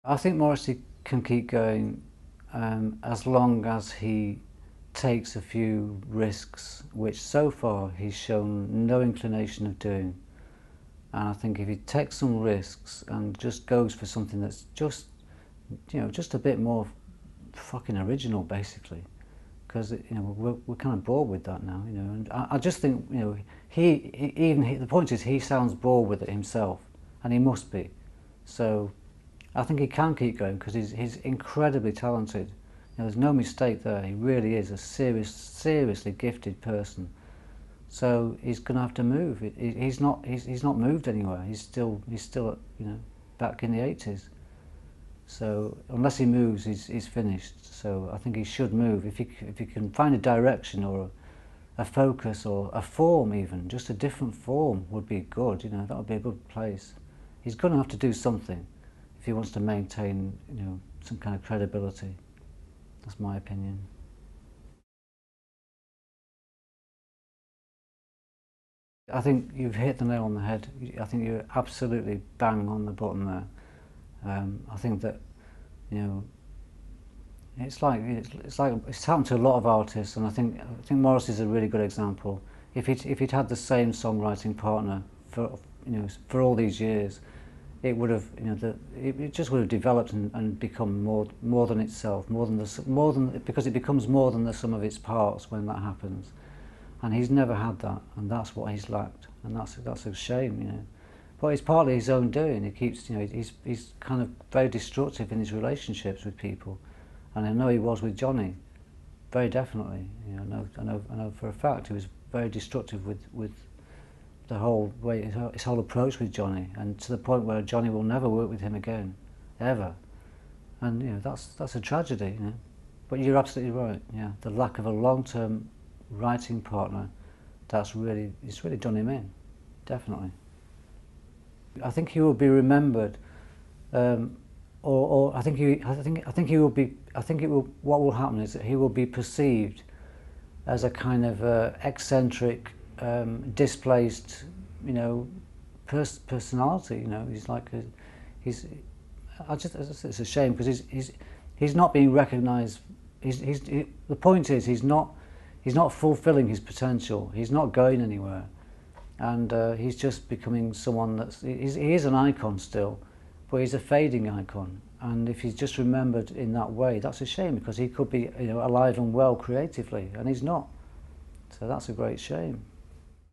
I think Morrissey can keep going as long as he takes a few risks, which so far he's shown no inclination of doing. And I think if he takes some risks and just goes for something that's just, just a bit more fucking original, basically, because we're kind of bored with that now, And I just think, the point is he sounds bored with it himself, and he must be. So I think he can keep going because he's incredibly talented. There's no mistake there. He really is a seriously gifted person. So he's going to have to move. He's not moved anywhere. He's still back in the 80s. So unless he moves, he's finished. So I think he should move. If he can find a direction or a focus or a form, even just a different form would be good. That would be a good place. He's going to have to do something if he wants to maintain some kind of credibility. That's my opinion. I think you've hit the nail on the head. I think you're absolutely bang on the button there. I think that it's happened to a lot of artists, and I think Morrissey's a really good example. If he'd had the same songwriting partner for all these years, it would have it just would have developed and become more than itself, because it becomes more than the sum of its parts when that happens. And he's never had that, and that's what he's lacked, and that's a shame, But it's partly his own doing. He keeps, he's kind of very destructive in his relationships with people, and I know he was with Johnny, very definitely. I know for a fact he was very destructive with the whole way, his whole approach with Johnny, and to the point where Johnny will never work with him again, ever. And that's a tragedy, But you're absolutely right. Yeah, the lack of a long-term writing partner, it's really done him in, definitely. I think he will be remembered, or I think he will be. What will happen is that he will be perceived as a kind of eccentric, displaced, personality. It's a shame because he's not being recognised. The point is he's not fulfilling his potential. He's not going anywhere, and he's just becoming someone he is an icon still, but he's a fading icon. And if he's just remembered in that way, that's a shame, because he could be alive and well creatively, and he's not. So that's a great shame.